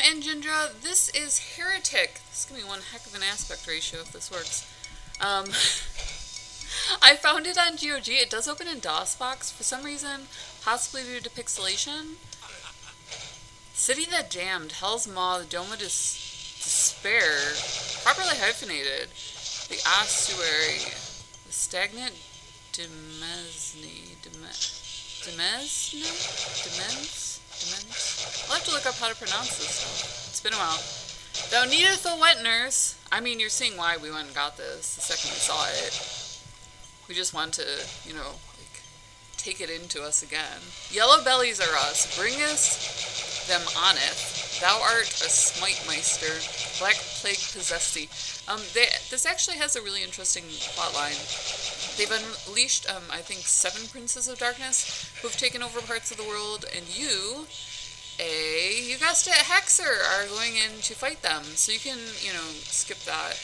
and Jindra, this is Heretic. This is going to be one heck of an aspect ratio if this works. I found it on GOG. It does open in DOSBox for some reason, possibly due to pixelation. City That Damned, Hell's Maw, the Dome of Despair, properly hyphenated, the Ossuary, the Stagnant Demesne. I'll have to look up how to pronounce this stuff. It's been a while. Thou needeth a wet nurse. I mean, you're seeing why we went and got this the second we saw it. We just want to, like, take it into us again. Yellow bellies are us. Bringest them oneth. Thou art a smite meister. Black plague possessed thee. This actually has a really interesting plotline. They've unleashed, I think, 7 princes of darkness who've taken over parts of the world, and you guessed it, Hexer, are going in to fight them. So you can, skip that.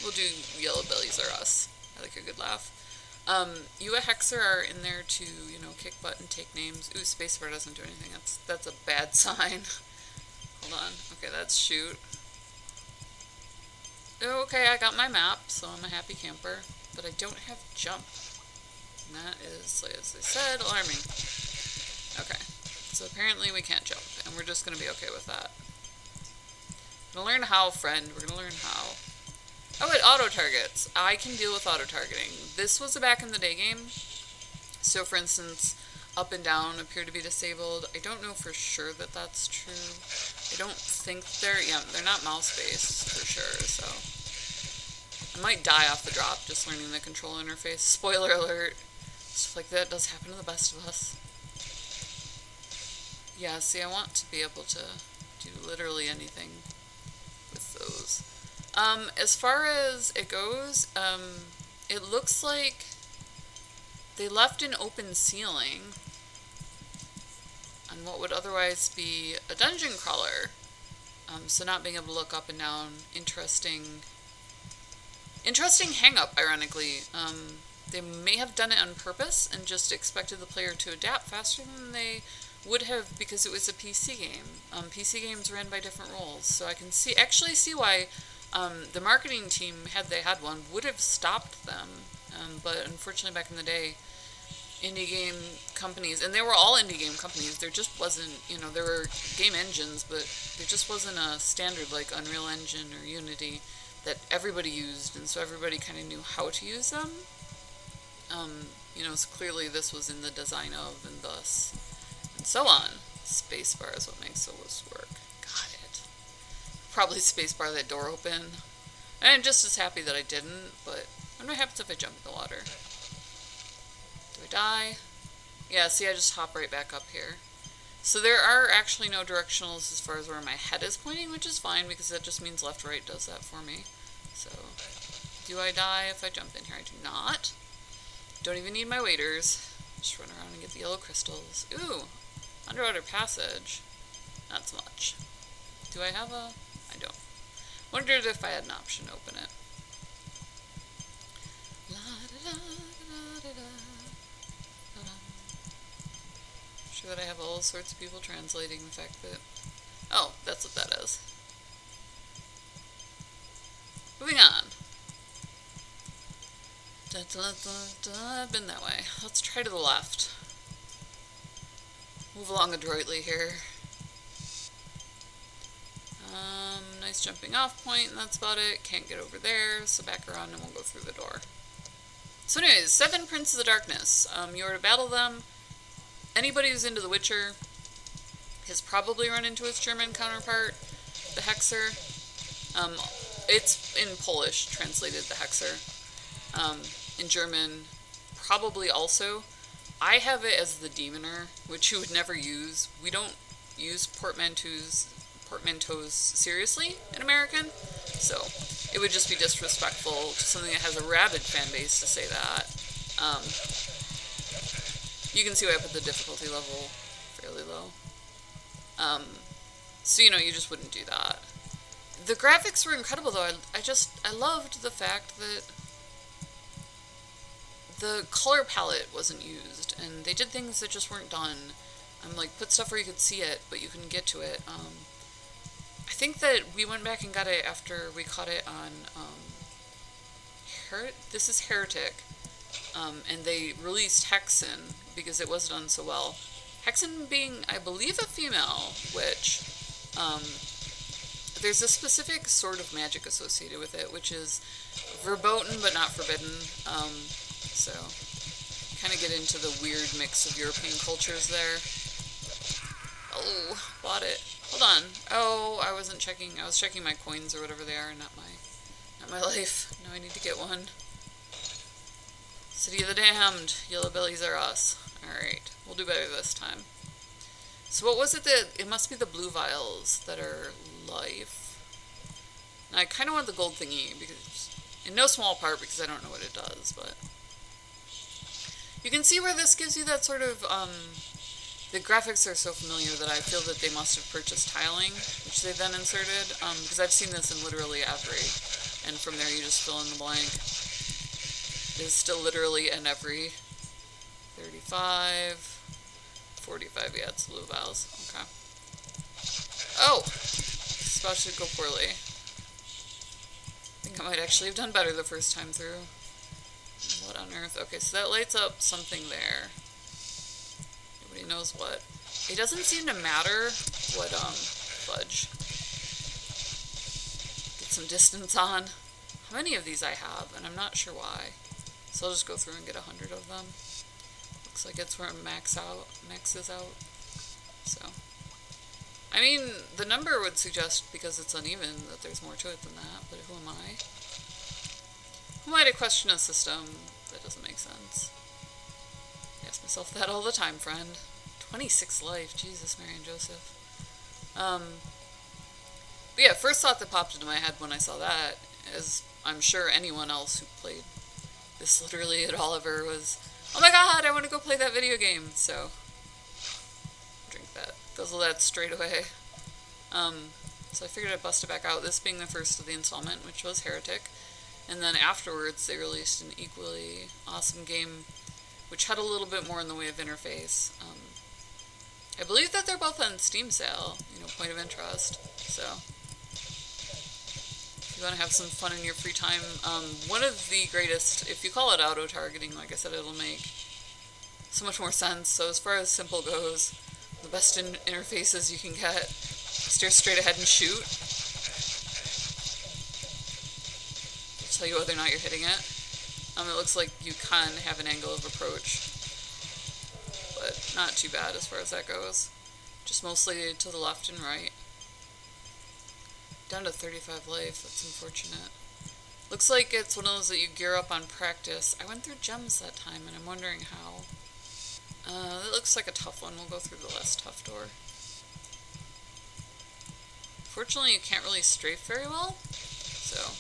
We'll do yellow bellies are us. I like a good laugh. You a Hexer are in there to, kick butt and take names. Ooh, spacebar doesn't do anything. That's a bad sign. Hold on. Okay, that's shoot. Okay, I got my map, so I'm a happy camper. But I don't have jump. And that is, like as I said, alarming. Okay. So apparently we can't jump, and we're just going to be okay with that. We're going to learn how, friend. We're going to learn how. Oh, it auto-targets. I can deal with auto-targeting. This was a back-in-the-day game. So, for instance, up and down appear to be disabled. I don't know for sure that that's true. I don't think they're not mouse-based, for sure, so. I might die off the drop just learning the control interface. Spoiler alert. Stuff like that does happen to the best of us. Yeah, see, I want to be able to do literally anything with those. As far as it goes, it looks like they left an open ceiling on what would otherwise be a dungeon crawler. So not being able to look up and down, interesting hang-up, ironically. They may have done it on purpose and just expected the player to adapt faster than they would have because it was a PC game. PC games ran by different rules, so I can actually see why the marketing team, had they had one, would have stopped them. But unfortunately back in the day, indie game companies, and they were all indie game companies, there just wasn't, there were game engines, but there just wasn't a standard like Unreal Engine or Unity that everybody used, and so everybody kind of knew how to use them. So clearly this was in the design of, and thus, and so on. Spacebar is what makes those work. Got it. Probably spacebar that door open. And I'm just as happy that I didn't, but I wonder what happens if I jump in the water. Do I die? Yeah, see, I just hop right back up here. So there are actually no directionals as far as where my head is pointing, which is fine because that just means left-right does that for me. So, do I die if I jump in here? I do not. Don't even need my waders. Just run around and get the yellow crystals. Ooh, underwater passage. Not so much. Do I have a... I don't. Wondered if I had an option to open it. Sure that I have all sorts of people translating the fact that... Oh, that's what that is. Moving on. I've been that way. Let's try to the left. Move along adroitly here. Nice jumping off point, and that's about it. Can't get over there, so back around and we'll go through the door. So anyways, 7 Princes of Darkness. You are to battle them. Anybody who's into The Witcher has probably run into its German counterpart, the Hexer. It's in Polish, translated the Hexer. In German, probably also. I have it as the Demoner, which you would never use. We don't use portmanteaus seriously in American, so it would just be disrespectful to something that has a rabid fan base to say that. You can see why I put the difficulty level fairly low. So, you just wouldn't do that. The graphics were incredible, though. I loved the fact that the color palette wasn't used, and they did things that just weren't done. Like, put stuff where you could see it, but you couldn't get to it. think that we went back and got it after we caught it on, this is Heretic, and they released Hexen because it was done so well. Hexen being, I believe, a female witch. There's a specific sort of magic associated with it, which is verboten but not forbidden. So, kind of get into the weird mix of European cultures there. Oh, bought it. Hold on. Oh, I wasn't checking. I was checking my coins or whatever they are, not my life. Now I need to get one. City of the Damned. Yellow bellies are us. Alright, we'll do better this time. So what was it that... It must be the blue vials that are life. And I kind of want the gold thingy, because... In no small part, because I don't know what it does, but... You can see where this gives you that sort of, the graphics are so familiar that I feel that they must have purchased tiling, which they then inserted, because I've seen this in literally every, and from there you just fill in the blank. It is still literally in every. 35, 45, yeah, it's blue vials, okay. Oh! This spell should go poorly. I think I might actually have done better the first time through. What on earth? Okay, so that lights up something there. Nobody knows what. It doesn't seem to matter what, fudge. Get some distance on. How many of these I have, and I'm not sure why. So I'll just go through and get 100 of them. Looks like it's where it maxes out. So. I mean, the number would suggest, because it's uneven, that there's more to it than that, but who am I? Who am I to question a system that doesn't make sense? I ask myself that all the time, friend. 26 life, Jesus, Mary and Joseph. But yeah, first thought that popped into my head when I saw that, as I'm sure anyone else who played this literally at all ever was, oh my god, I want to go play that video game, so drink that. Guzzle that straight away. So I figured I'd bust it back out, this being the first of the installment, which was Heretic. And then afterwards, they released an equally awesome game, which had a little bit more in the way of interface. I believe that they're both on Steam sale, you know, point of interest. So, if you want to have some fun in your free time, one of the greatest, if you call it auto-targeting, like I said, it'll make so much more sense. So as far as simple goes, the best interfaces you can get, stare straight ahead and shoot. Tell you whether or not you're hitting it. It looks like you can have an angle of approach, but not too bad as far as that goes. Just mostly to the left and right. Down to 35 life, that's unfortunate. Looks like it's one of those that you gear up on practice. I went through gems that time, and I'm wondering how. It looks like a tough one. We'll go through the less tough door. Fortunately, you can't really strafe very well, so...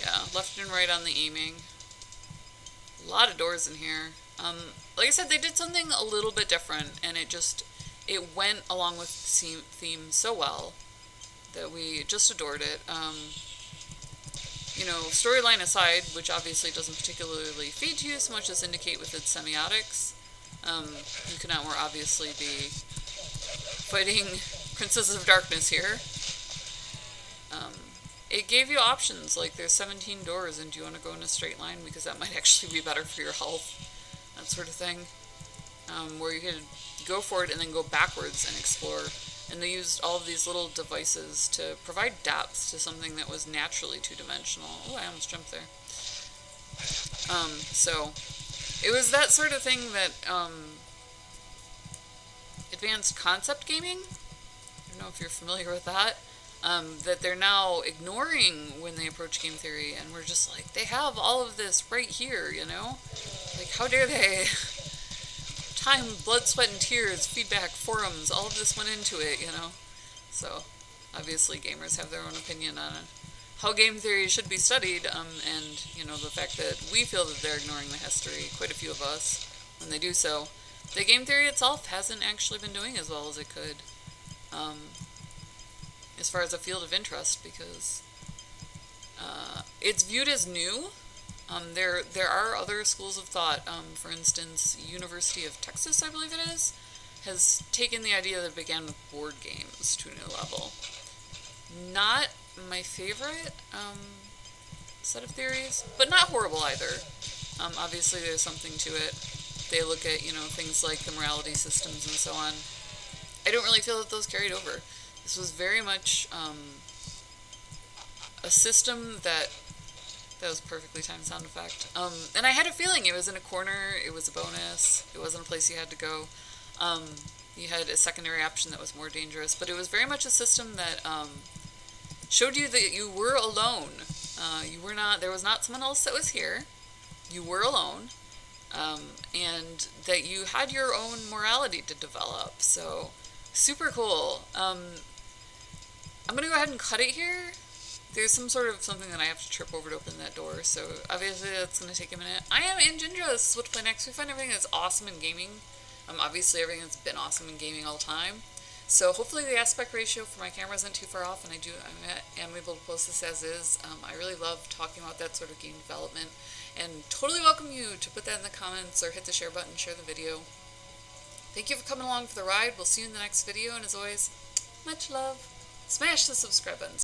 Yeah, left and right on the aiming. A lot of doors in here. Like I said, they did something a little bit different, and it went along with the theme so well that we just adored it. You know, storyline aside, which obviously doesn't particularly feed to you so much as indicate with its semiotics, you cannot more obviously be fighting Princesses of Darkness here. It gave you options, like there's 17 doors, and do you want to go in a straight line, because that might actually be better for your health, that sort of thing, where you could go for it and then go backwards and explore, and they used all of these little devices to provide depth to something that was naturally two-dimensional. Oh, I almost jumped there. So, it was that sort of thing that, advanced concept gaming, I don't know if you're familiar with that, that they're now ignoring when they approach game theory, and we're just like, they have all of this right here, you know? Like, how dare they? Time, blood, sweat, and tears, feedback, forums, all of this went into it, you know? So, obviously gamers have their own opinion on it. How game theory should be studied, and, you know, the fact that we feel that they're ignoring the history, quite a few of us, when they do so. The game theory itself hasn't actually been doing as well as it could. As far as a field of interest, because it's viewed as new. There are other schools of thought, for instance, University of Texas, I believe it is, has taken the idea that began with board games to a new level. Not my favorite set of theories, but not horrible either. Obviously, there's something to it. They look at, things like the morality systems and so on. I don't really feel that those carried over. This was very much a system that was perfectly timed sound effect. And I had a feeling it was in a corner, it was a bonus, it wasn't a place you had to go. You had a secondary option that was more dangerous, but it was very much a system that showed you that you were alone. There was not someone else that was here. You were alone. And that you had your own morality to develop. So, super cool. I'm going to go ahead and cut it here. There's some sort of something that I have to trip over to open that door, so obviously that's going to take a minute. I am Angindra. This is what to play next. We find everything that's awesome in gaming. Obviously everything that's been awesome in gaming all the time. So hopefully the aspect ratio for my camera isn't too far off, and I am able to post this as is. I really love talking about that sort of game development, and totally welcome you to put that in the comments or hit the share button, share the video. Thank you for coming along for the ride. We'll see you in the next video, and as always, much love. Smash the subscribe button.